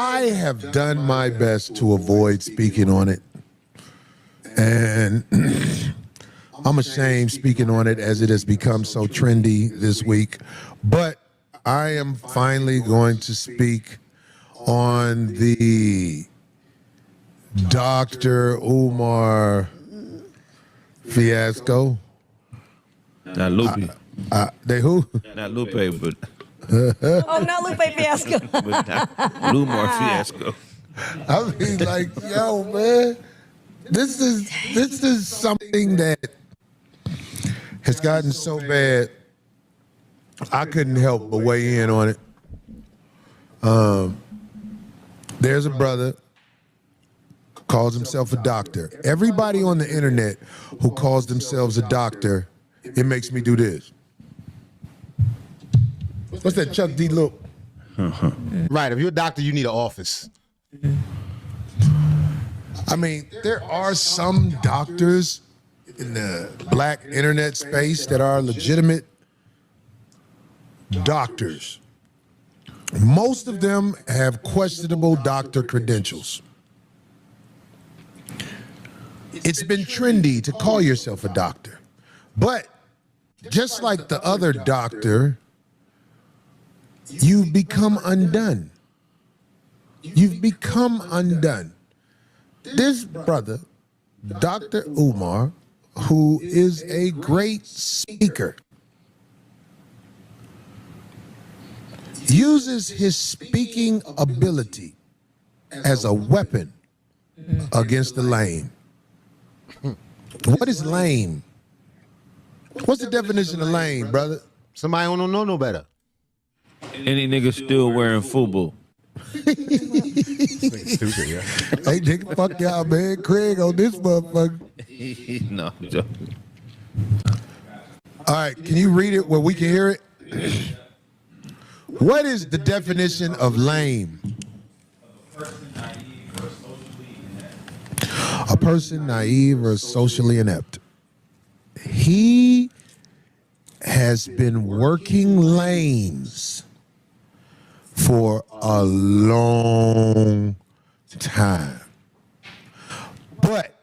I have done my best to avoid speaking on it, and I'm ashamed speaking on it as it has become so trendy this week, but I am finally going to speak on the Dr. Umar fiasco. Not Lupe. They who? Not Lupe, but Oh, not Lupe fiasco. but Umar fiasco. I mean, like, yo, man, this is something that has gotten so bad, I couldn't help but weigh in on it. There's a brother, calls himself a doctor. Everybody on the internet who calls themselves a doctor, it makes me do this. What's that Chuck D look? Right, if you're a doctor, you need an office. I mean, there are some doctors in the black internet space that are legitimate doctors. Most of them have questionable doctor credentials. It's been trendy to call yourself a doctor, but just like the other doctor, you've become undone. You've become undone. This brother, Dr. Umar, who is a great speaker, uses his speaking ability as a weapon against the lame. What is lame? What's the definition of lame, brother? Somebody who don't know no better. Any nigga still wearing FUBU. Stupid, yeah. Hey, nigga, fuck y'all, man. Craig on this motherfucker. No, I'm joking. All right, can you read it where we can hear it? What is the definition of lame? A person naive or socially inept. He has been working lanes for a long time. But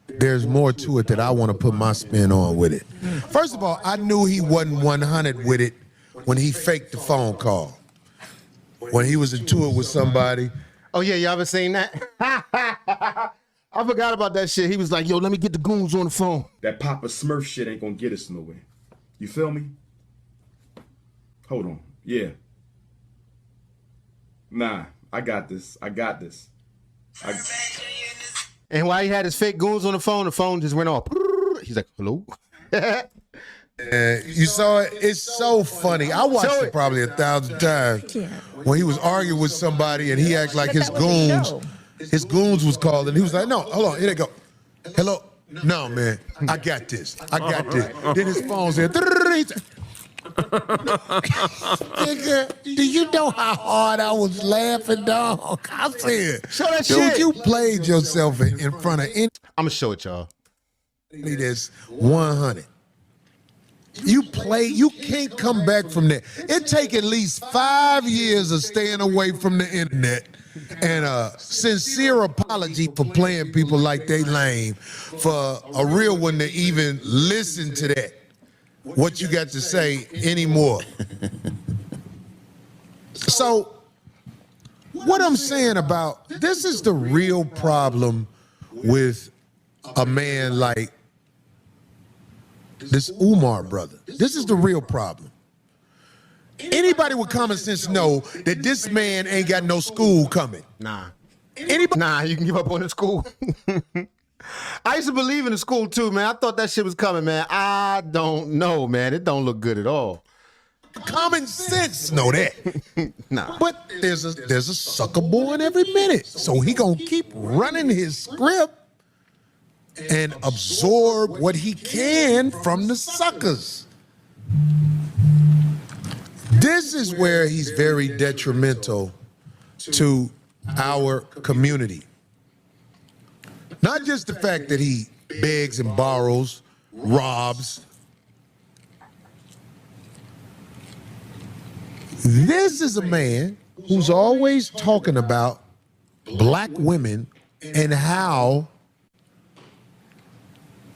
there's more to it that I want to put my spin on with it. First of all, I knew he wasn't 100 with it when he faked the phone call. When he was in tour with somebody. Oh, yeah, y'all been saying that? I forgot about that shit. He was like, yo, let me get the goons on the phone. That Papa Smurf shit ain't gonna get us nowhere. You feel me? Hold on. Yeah. Nah, I got this. And while he had his fake goons on the phone just went off. He's like, hello? You saw it? It's so funny. I watched it probably 1,000 times when he was arguing with somebody and he acted like his goons was calling. He was like, no, hold on, here they go. Hello? No, man, I got this. Then his phone said, nigga, do you know how hard I was laughing, dog? I said, show that dude, shit. you played yourself in front of anybody I'm going to show it, y'all. that's 100. You can't come back from that. It take at least 5 years of staying away from the internet and a sincere apology for playing people like they lame, for a real one to even listen to that, what you got to say anymore. So what I'm saying about this is the real problem with a man like this Umar brother. This is the real problem. Anybody with common sense know that this man ain't got no school coming. Nah. Anybody? Nah, you can give up on the school. I used to believe in the school too, man. I thought that shit was coming, man. I don't know, man. It don't look good at all. Common sense know that. Nah. But there's a sucker born every minute. So he gonna keep running his script and absorb what he can from the suckers. This is where he's very detrimental to our community. Not just the fact that he begs and borrows, robs. This is a man who's always talking about black women and how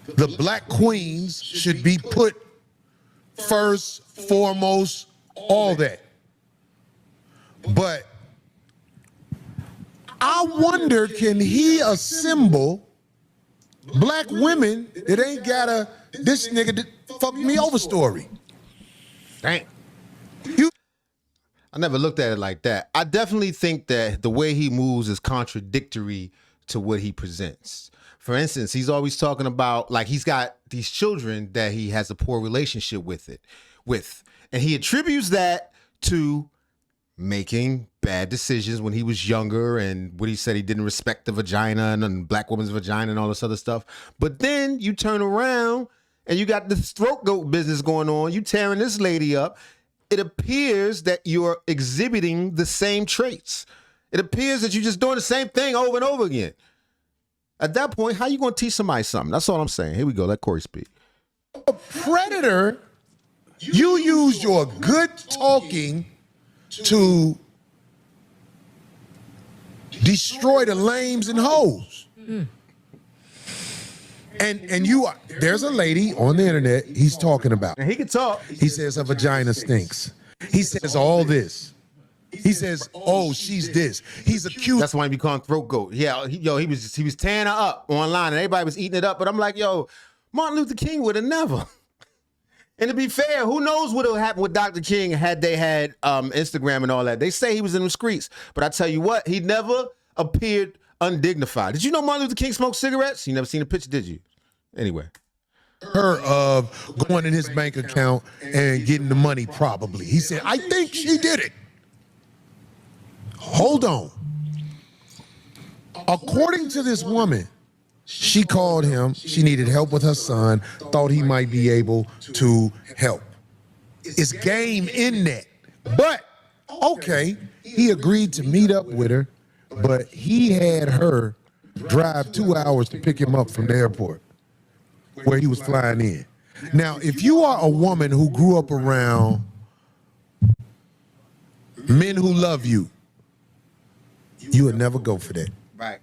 the black queens should be put first, foremost, all that. But I wonder, can he assemble black women that ain't got a this nigga that fucked me over story? Dang. You I never looked at it like that. I definitely think that the way he moves is contradictory to what he presents. For instance, he's always talking about, like, he's got these children that he has a poor relationship with. And he attributes that to making bad decisions when he was younger, and what he said, he didn't respect the vagina and black woman's vagina and all this other stuff. But then you turn around and you got this throat goat business going on. You tearing this lady up. It appears that you're exhibiting the same traits. It appears that you're just doing the same thing over and over again. At that point, how you going to teach somebody something? That's all I'm saying. Here we go. Let Corey speak. a predator, you use your good talking to destroy the lames and hoes. And you are, there's a lady on the internet he's talking about. And he can talk. He says her vagina stinks. He says all this. He says, oh, she's this. He's accused. That's why he be calling throat goat. Yeah, he was tearing her up online, and everybody was eating it up. But I'm like, yo, Martin Luther King would have never. And to be fair, who knows what would have happened with Dr. King had they had Instagram and all that. They say he was in the streets, but I tell you what, he never appeared undignified. Did you know Martin Luther King smoked cigarettes? You never seen a picture, did you? Anyway. Her of going in his bank account and getting the money, probably. He said, I think she did it. Hold on. According to this woman, she called him. She needed help with her son, thought he might be able to help. It's game in that. But, okay, he agreed to meet up with her, but he had her drive 2 hours to pick him up from the airport where he was flying in. Now, if you are a woman who grew up around men who love you, you would never go for that. Right.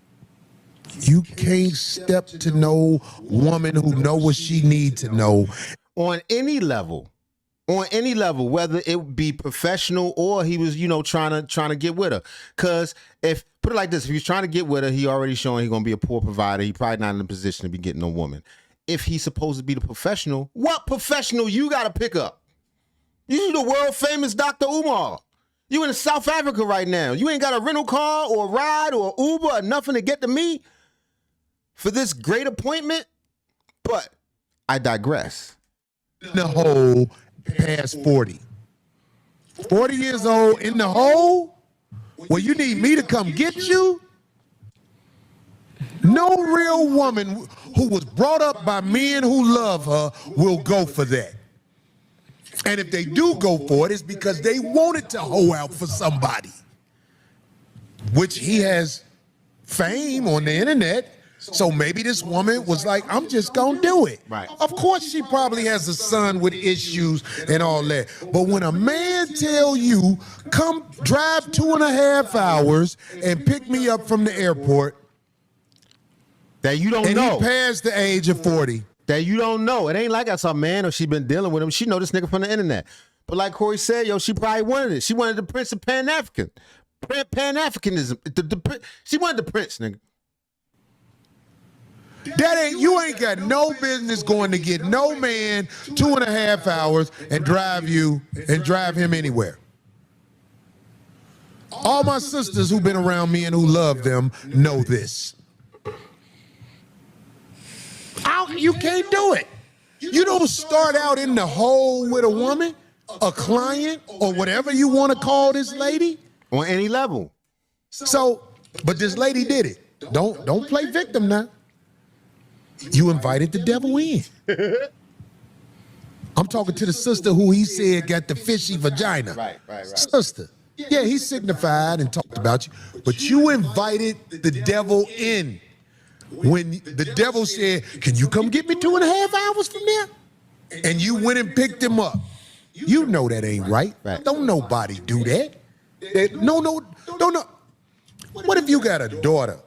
You can't step to no woman who know what she need to know. On any level, whether it be professional or he was, trying to get with her. Because if, put it like this, if he's trying to get with her, he already showing he's going to be a poor provider. He probably not in a position to be getting a woman. If he's supposed to be the professional, what professional you got to pick up? You the world famous Dr. Umar. You in South Africa right now. You ain't got a rental car or a ride or Uber or nothing to get to me for this great appointment. But I digress. The hole past 40. 40 years old in the hole? Well, you need me to come get you? No real woman who was brought up by men who love her will go for that. And if they do go for it, it's because they wanted to hoe out for somebody, which he has fame on the internet. So maybe this woman was like, I'm just going to do it. Right. Of course, she probably has a son with issues and all that. But when a man tell you, come drive 2.5 hours and pick me up from the airport, that you don't and know. he passed the age of 40. That you don't know. It ain't like that's a man or she been dealing with him. She know this nigga from the internet. But like Corey said, yo, she probably wanted it. She wanted the Prince of Pan-African. Pan-Africanism. She wanted the Prince, nigga. You ain't got no business going to get no man 2.5 hours and drive him anywhere. All my sisters who've been around me and who love them know this. You can't do it. You don't start out in the hole with a woman, a client, or whatever you want to call this lady. On any level. So, but this lady did it. Don't play victim now. You invited the devil in. I'm talking to the sister who he said got the fishy vagina. Right. Sister. Yeah, he signified and talked about you, but you invited the devil in. When the devil said, can you come get me 2.5 hours from there? And you went and picked him up. You know that ain't right. Don't nobody do that. No. What if you got a daughter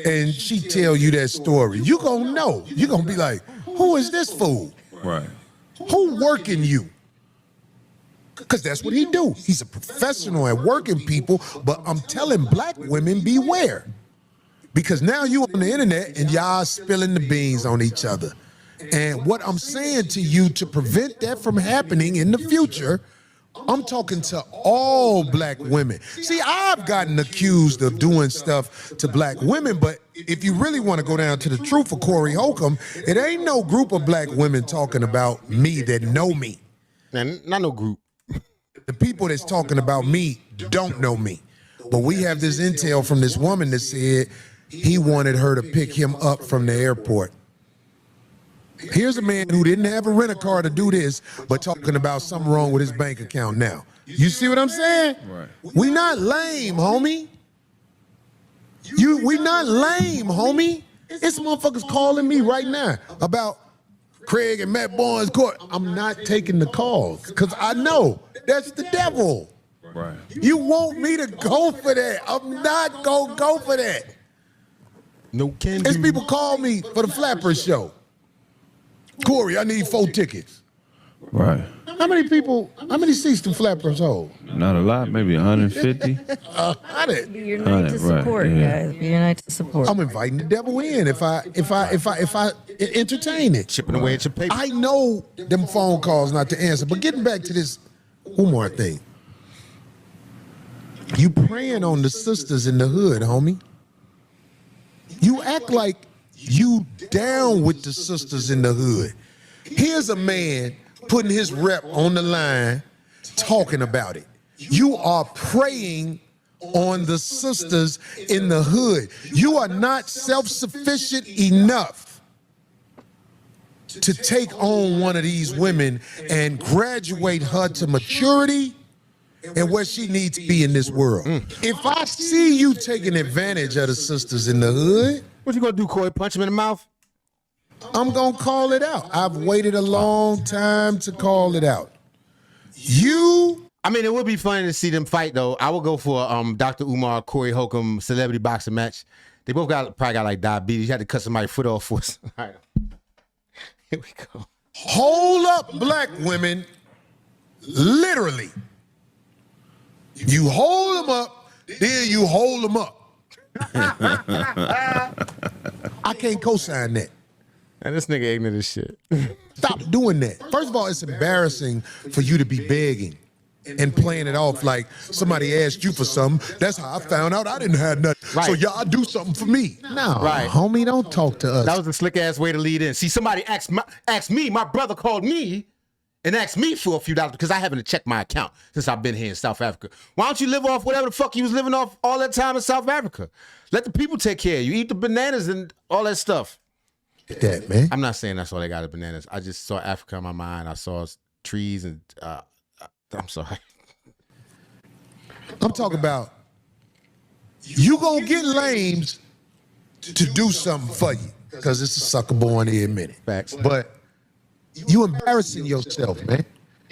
and she tell you that story? You gonna know. You gonna be like, who is this fool? Right. Who working you? Because that's what he do. He's a professional at working people, but I'm telling black women, beware. Because now you on the internet and y'all spilling the beans on each other. And what I'm saying to you to prevent that from happening in the future, I'm talking to all black women. See, I've gotten accused of doing stuff to black women, but if you really want to go down to the truth of Corey Holcomb, it ain't no group of black women talking about me that know me. Man, not no group. The people that's talking about me don't know me. But we have this intel from this woman that said he wanted her to pick him up from the airport. Here's a man who didn't have a rent-a-car to do this, but talking about something wrong with his bank account now. You see what I'm saying? Right. We not lame, homie. We not lame, homie. It's motherfuckers calling me right now about Craig and Matt Barnes court. I'm not taking the calls because I know that's the devil. Right. You want me to go for that. I'm not going to go for that. No can There's do. people call me for the Flappers show. Corey, I need 4 tickets. Right. How many seats do Flappers hold? Not a lot, maybe 150. 100. Be your night to Right, support, yeah. guys. Be your night to support. I'm inviting the devil in if I entertain it. Chipping away at your paper. I know them phone calls not to answer, but getting back to this Umar thing. You praying on the sisters in the hood, homie. You act like you down with the sisters in the hood. Here's a man putting his rep on the line, talking about it. You are preying on the sisters in the hood. You are not self-sufficient enough to take on one of these women and graduate her to maturity and where she needs to be in this world. If I see you taking advantage of the sisters in the hood, What you gonna do, Corey? Punch him in the mouth? I'm gonna call it out. I've waited a long time to call it out. You, I mean, it would be funny to see them fight, though. I would go for Dr. Umar, Corey Holcomb celebrity boxing match. They both probably got like diabetes. You had to cut somebody's foot off for us. All right. Here we go. hold up, black women, literally. You hold them up, then you hold them up. I can't co-sign that. And this nigga ignorant as shit. Stop doing that. First of all, it's embarrassing for you to be begging and playing it off like somebody asked you for something. That's how I found out I didn't have nothing. Right. So y'all do something for me. No, Right. homie, don't talk to us. That was a slick ass way to lead in. See, somebody asked me, my brother called me and asked me for a few dollars because I haven't checked my account since I've been here in South Africa. Why don't you live off whatever the fuck you was living off all that time in South Africa? Let the people take care of you. Eat the bananas and all that stuff. that, man. I'm not saying that's all they got, the bananas. I just saw Africa in my mind. I saw trees and I'm sorry. I'm talking about you gonna get lames to do something for you because it's a sucker born here in a minute. Facts. But you embarrassing yourself, man.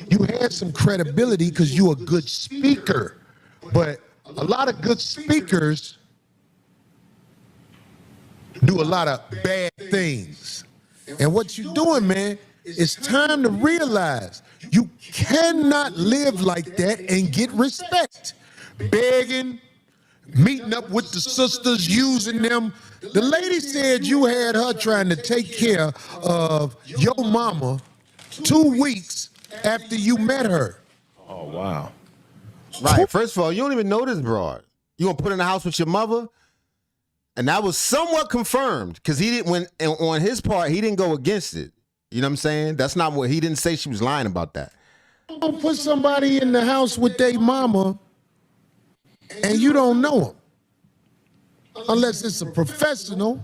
You had some credibility because you a good speaker. But a lot of good speakers do a lot of bad things. And what you doing, man, it's time to realize you cannot live like that and get respect. Begging, meeting up with the sisters, using them. The lady said you had her trying to take care of your mama 2 weeks after you met her. Oh, wow. Right. First of all, you don't even know this broad. You gonna put her in the house with your mother? And that was somewhat confirmed because he didn't, when on his part, he didn't go against it. You know what I'm saying? That's not what he didn't say. She was lying about that. Don't put somebody in the house with their mama and you don't know them. Unless it's a professional.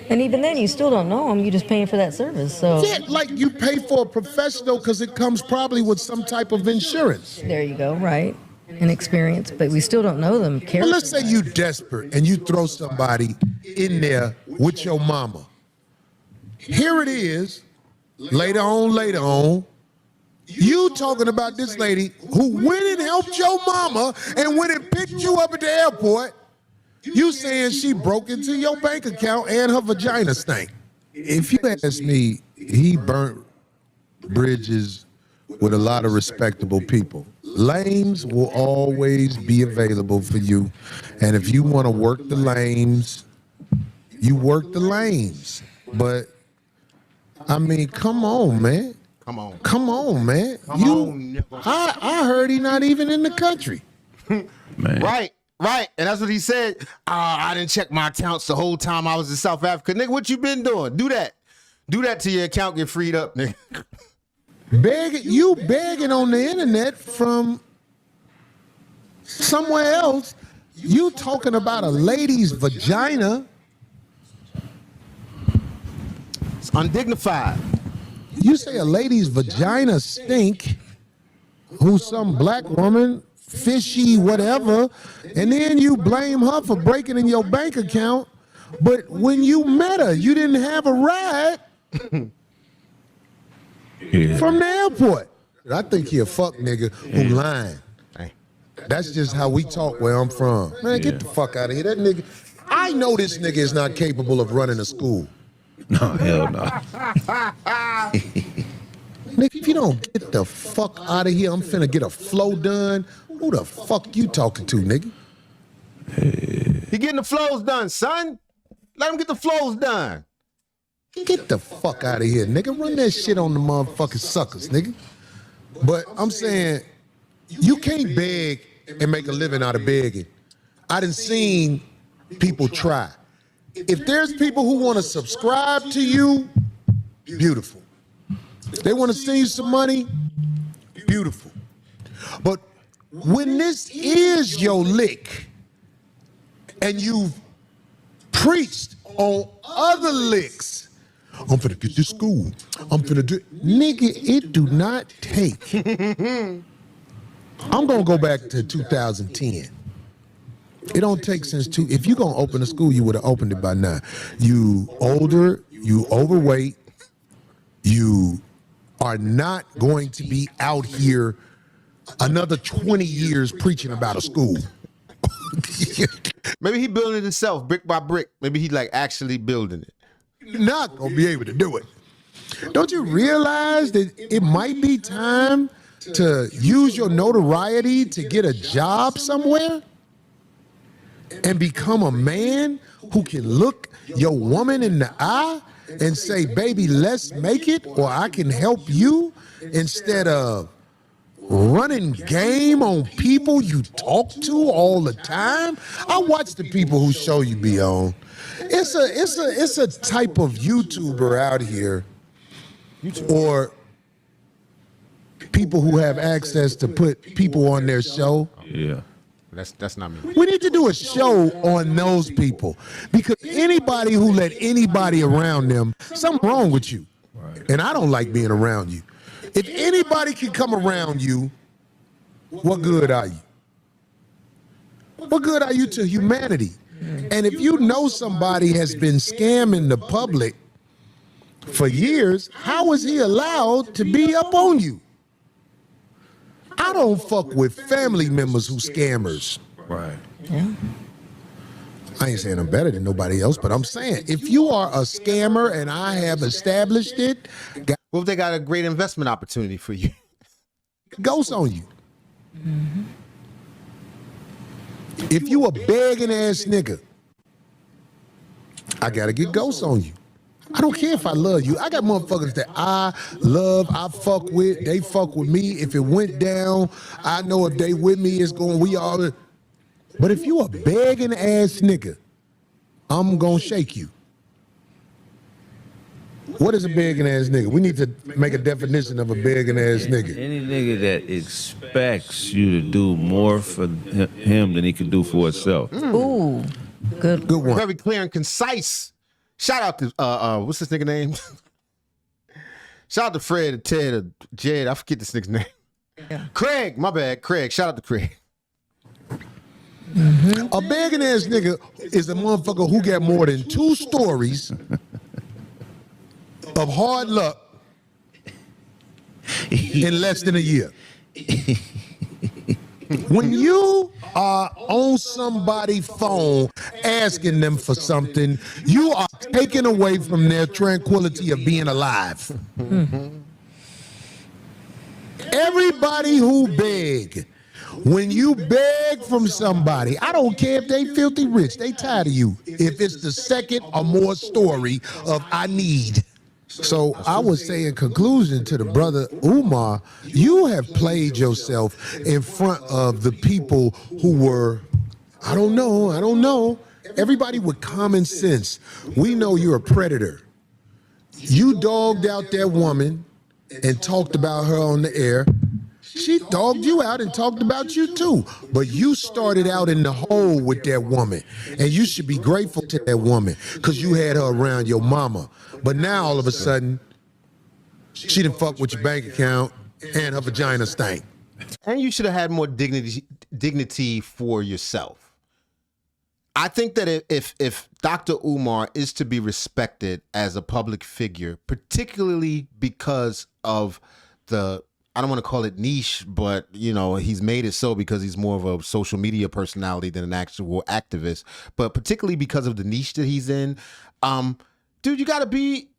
And even then, you still don't know them. You're just paying for that service. So Yeah, like you pay for a professional because it comes probably with some type of insurance. there you go, right? And experience, but we still don't know them. But let's say you desperate and you throw somebody in there with your mama. Here it is, later on, You talking about this lady who went and helped your mama and went and picked you up at the airport. You saying she broke into your bank account and her vagina stank. If you ask me, he burnt bridges with a lot of respectable people. Lames will always be available for you. And if you want to work the lames, you work the lames. But, I mean, come on, man. Come on. Come on, man. I heard he not even in the country. Man. Right. And that's what he said. I didn't check my accounts the whole time I was in South Africa. Nigga, what you been doing? Do that. Do that till your account get freed up, nigga. Begging on the internet from somewhere else. You talking about a lady's vagina. It's undignified. You say a lady's vagina stink, who's some black woman, fishy, whatever, and then you blame her for breaking in your bank account. But when you met her, you didn't have a ride from the airport. I think he a fuck nigga who lying. That's just how we talk where I'm from. Man, get the fuck out of here. That nigga, I know this nigga is not capable of running a school. No, hell no. Nigga, if you don't get the fuck out of here, I'm finna get a flow done. Who the fuck you talking to, nigga? He getting the flows done, son. Let him get the flows done. Get the fuck out of here, nigga. Run that shit on the motherfucking suckers, nigga. But I'm saying, you can't beg and make a living out of begging. I done seen people try. If there's people who want to subscribe to you, beautiful. They want to send you some money, beautiful. But when this is your lick and you've preached on other licks, I'm finna get this school, I'm finna do it. Nigga, it do not take. I'm gonna go back to 2010. It don't take since if you gonna open a school, you would have opened it by now. You older, you overweight, you are not going to be out here another 20 years preaching about a school. Maybe he building it himself, brick by brick. Maybe he like actually building it. You're not gonna be able to do it. Don't you realize that it might be time to use your notoriety to get a job somewhere and become a man who can look your woman in the eye and say, baby, let's make it, or I can help you, instead of running game on people you talk to all the time? I watch the people who show you be on. It's a type of YouTuber out here, or people who have access to put people on their show. Yeah. That's not me. We need to do a show on those people, because anybody who let anybody around them, something wrong with you. Right. And I don't like being around you. If anybody can come around you, what good are you? What good are you to humanity? And if you know somebody has been scamming the public for years, how is he allowed to be up on you? I don't fuck with family members who scammers. Right. Yeah. I ain't saying I'm better than nobody else, but I'm saying if you are a scammer and I have established it, What if they got a great investment opportunity for you? ghosts on you. Mm-hmm. If you a begging ass nigga, I gotta get ghosts on you. I don't care if I love you. I got motherfuckers that I love, I fuck with, they fuck with me. If it went down, I know if they with me, it's going, we all. But if you a begging ass nigga, I'm gonna shake you. What is a begging ass nigga? We need to make a definition of a begging ass nigga. Any nigga that expects you to do more for him than he can do for himself. Ooh, good. Good one. Very clear and concise. Shout out to what's this nigga name? Shout out to Fred or Ted or Jed. I forget this nigga's name. Yeah. Craig, my bad. Craig. Shout out to Craig. Mm-hmm. A begging ass nigga is a motherfucker who got more than 2 stories of hard luck in less than a year. When you are on somebody's phone asking them for something, you are taken away from their tranquility of being alive. Everybody who beg, when you beg from somebody, I don't care if they filthy rich, they tired of you. If it's the second or more story of I need. So I would say in conclusion to the brother Umar, you have played yourself in front of the people who were, I don't know. Everybody with common sense, we know you're a predator. You dogged out that woman and talked about her on the air. She dogged you out and talked about you too. But you started out in the hole with that woman. And you should be grateful to that woman because you had her around your mama. But now all of a sudden, she done fuck with your bank account and her vagina stank. And you should have had more dignity for yourself. I think that if Dr. Umar is to be respected as a public figure, particularly because of the, I don't want to call it niche, but you know, he's made it so because he's more of a social media personality than an actual activist, but particularly because of the niche that he's in, dude, you got to be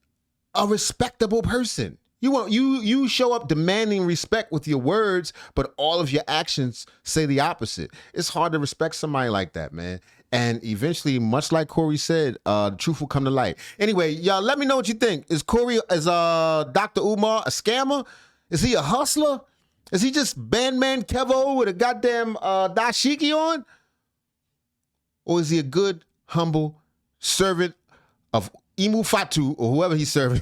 a respectable person. You show up demanding respect with your words, but all of your actions say the opposite. It's hard to respect somebody like that, man. And eventually, much like Corey said, the truth will come to light. Anyway, y'all, let me know what you think. Is Dr. Umar a scammer? Is he a hustler? Is he just Bandman Kevo with a goddamn dashiki on? Or is he a good, humble servant of Imu Fatu or whoever he's serving?